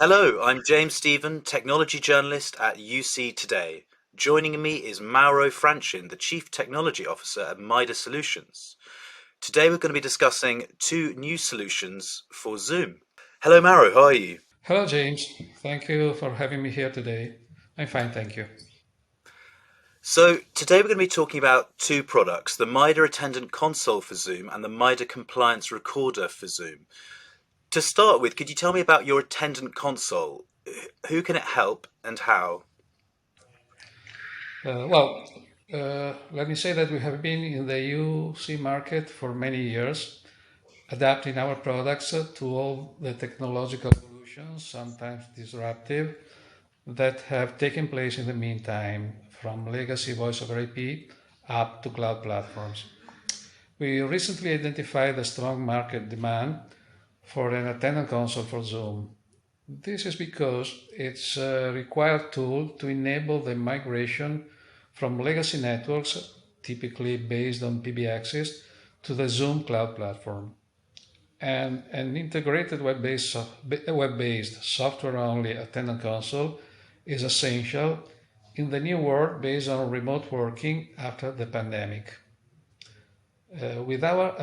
Hello, I'm James Stephen, technology journalist at UC Today. Joining me is Mauro Franchin, the Chief Technology Officer at Mida Solutions. Today we're going to be discussing two new solutions for Zoom. Hello, Mauro, how are you? Hello, James. Thank you for having me here today. I'm fine, thank you. So, today we're going to be talking about two products, the Mida Attendant console for Zoom and the Mida Compliance Recorder for Zoom. To start with, could you tell me about your Attendant console? Who can it help and how? Uh, well, Let me say that we have been in the UC market for many years, adapting our products to all the technological evolutions, sometimes disruptive, that have taken place in the meantime, from legacy voice over IP up to cloud platforms. We recently identified a strong market demand for an attendant console for Zoom. This is because it's a required tool to enable the migration from legacy networks, typically based on PBXs, to the Zoom cloud platform. And an integrated web-based software-only attendant console is essential in the new world based on remote working after the pandemic. With our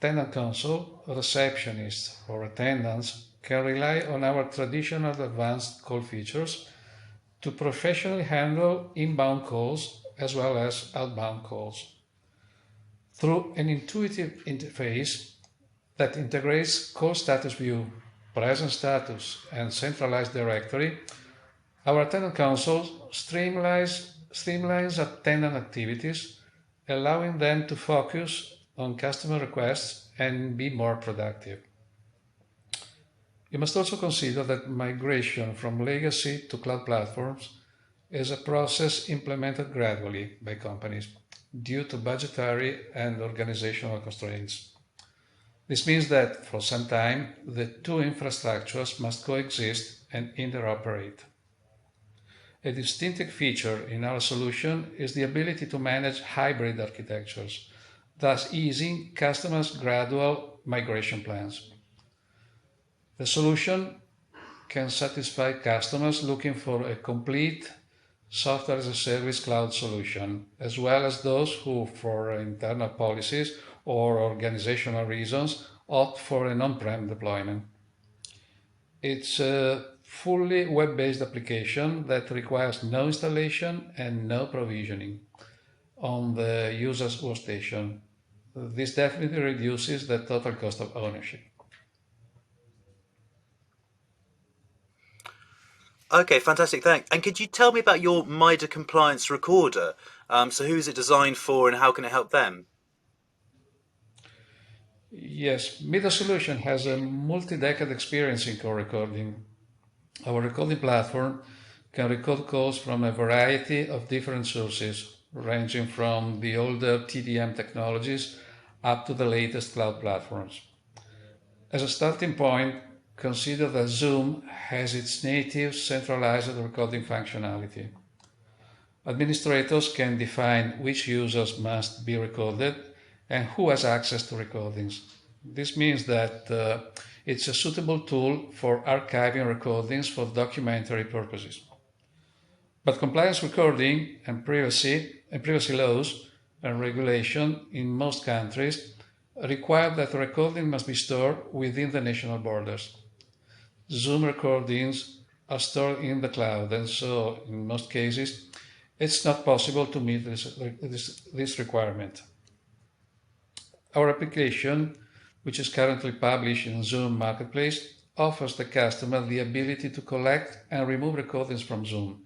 attendant console, receptionists or attendants can rely on our traditional advanced call features to professionally handle inbound calls as well as outbound calls. Through an intuitive interface that integrates call status view, present status, and centralized directory, our attendant console streamlines attendant activities, allowing them to focus on customer requests and be more productive. You must also consider that migration from legacy to cloud platforms is a process implemented gradually by companies due to budgetary and organizational constraints. This means that for some time the two infrastructures must coexist and interoperate. A distinctive feature in our solution is the ability to manage hybrid architectures, thus easing customers' gradual migration plans. The solution can satisfy customers looking for a complete software as a service cloud solution, as well as those who, for internal policies or organizational reasons, opt for an on-prem deployment. It's a fully web-based application that requires no installation and no provisioning on the user's workstation. This definitely reduces the total cost of ownership. Okay, fantastic, thanks. And could you tell me about your Mida Compliance Recorder? So who is it designed for and how can it help them? Yes, Mida Solution has a multi-decade experience in call recording. Our recording platform can record calls from a variety of different sources, ranging from the older TDM technologies up to the latest cloud platforms. As a starting point, consider that Zoom has its native centralized recording functionality. Administrators can define which users must be recorded and who has access to recordings. This means that it's a suitable tool for archiving recordings for documentary purposes. But compliance recording and privacy laws and regulation in most countries require that the recording must be stored within the national borders. Zoom recordings are stored in the cloud, and so in most cases, it's not possible to meet this requirement. Our application, which is currently published in Zoom Marketplace, offers the customer the ability to collect and remove recordings from Zoom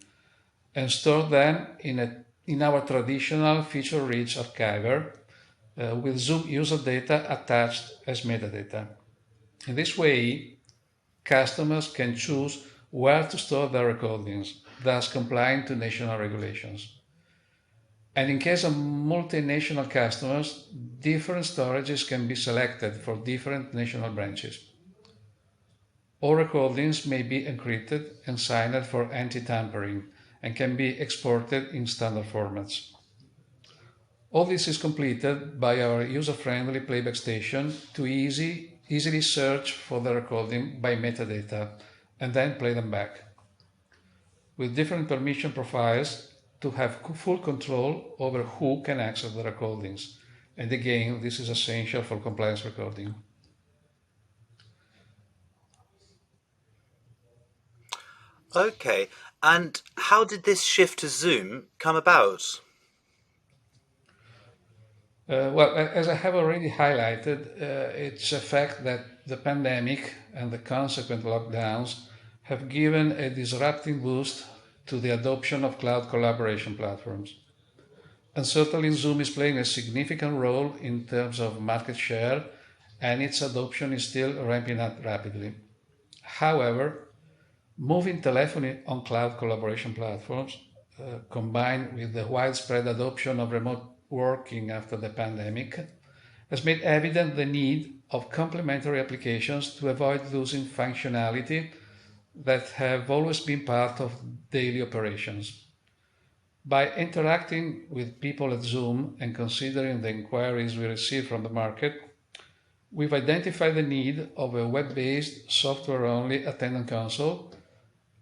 and store them in our traditional feature-rich archiver with Zoom user data attached as metadata. In this way, customers can choose where to store their recordings, thus complying to national regulations. And in case of multinational customers, different storages can be selected for different national branches. All recordings may be encrypted and signed for anti-tampering and can be exported in standard formats. All this is completed by our user-friendly playback station to easily search for the recording by metadata and then play them back with different permission profiles to have full control over who can access the recordings. And again, this is essential for compliance recording. Okay, and how did this shift to Zoom come about? Well, as I have already highlighted, it's a fact that the pandemic and the consequent lockdowns have given a disruptive boost to the adoption of cloud collaboration platforms. And certainly Zoom is playing a significant role in terms of market share, and its adoption is still ramping up rapidly. However, moving telephony on cloud collaboration platforms, combined with the widespread adoption of remote working after the pandemic, has made evident the need of complementary applications to avoid losing functionality that have always been part of daily operations. By interacting with people at Zoom and considering the inquiries we receive from the market, we've identified the need of a web-based, software-only attendant console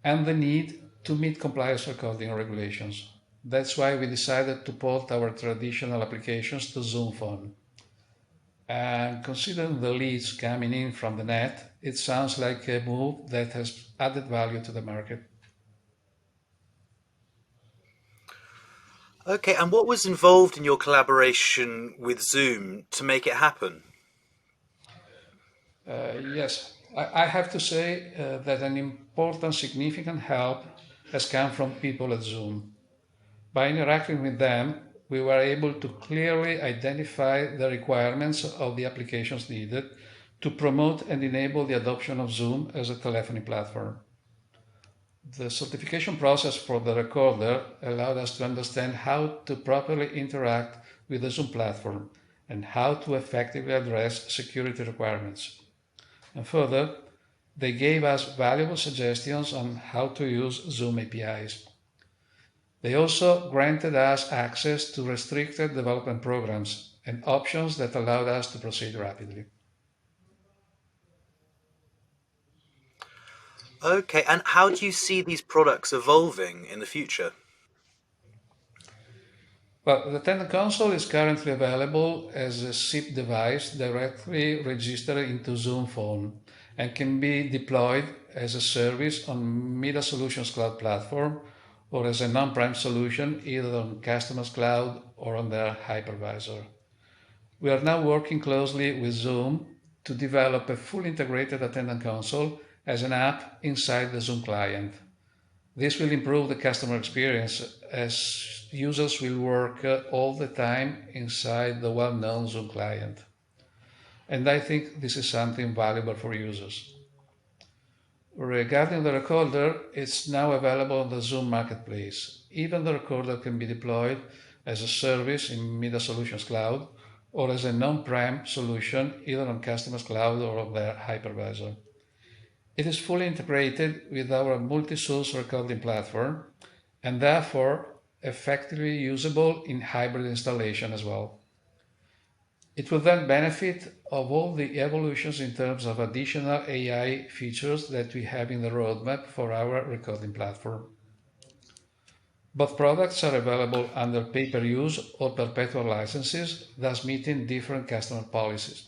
and the need to meet compliance recording regulations. That's why we decided to port our traditional applications to Zoom Phone. And considering the leads coming in from the net, it sounds like a move that has added value to the market. Okay, and what was involved in your collaboration with Zoom to make it happen? Yes, I have to say that an important, significant help has come from people at Zoom. By interacting with them, we were able to clearly identify the requirements of the applications needed to promote and enable the adoption of Zoom as a telephony platform. The certification process for the recorder allowed us to understand how to properly interact with the Zoom platform and how to effectively address security requirements. And further, they gave us valuable suggestions on how to use Zoom APIs. They also granted us access to restricted development programs and options that allowed us to proceed rapidly. Okay, and how do you see these products evolving in the future? Well, the Attendant console is currently available as a SIP device directly registered into Zoom Phone and can be deployed as a service on Mida Solutions Cloud platform or as an on-prem solution either on Customers Cloud or on their hypervisor. We are now working closely with Zoom to develop a fully integrated Attendant console as an app inside the Zoom client. This will improve the customer experience as users will work all the time inside the well-known Zoom client. And I think this is something valuable for users. Regarding the recorder, it's now available on the Zoom Marketplace. Even the recorder can be deployed as a service in Mida Solutions Cloud or as a non-prem solution either on Customers Cloud or on their hypervisor. It is fully integrated with our multi-source recording platform and therefore effectively usable in hybrid installation as well. It will then benefit of all the evolutions in terms of additional AI features that we have in the roadmap for our recording platform. Both products are available under pay-per-use or perpetual licenses, thus meeting different customer policies.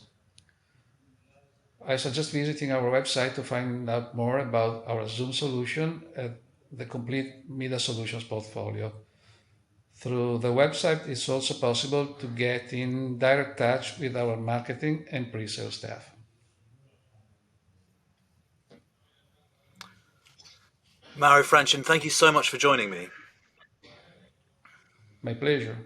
I suggest visiting our website to find out more about our Zoom solution and the complete Mida Solutions portfolio. Through the website, it's also possible to get in direct touch with our marketing and pre-sale staff. Mauro Franchin, thank you so much for joining me. My pleasure.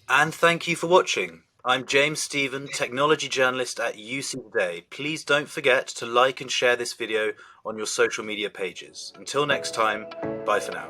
And thank you for watching. I'm James Stephen, technology journalist at UC Today. Please don't forget to like and share this video on your social media pages. Until next time, bye for now.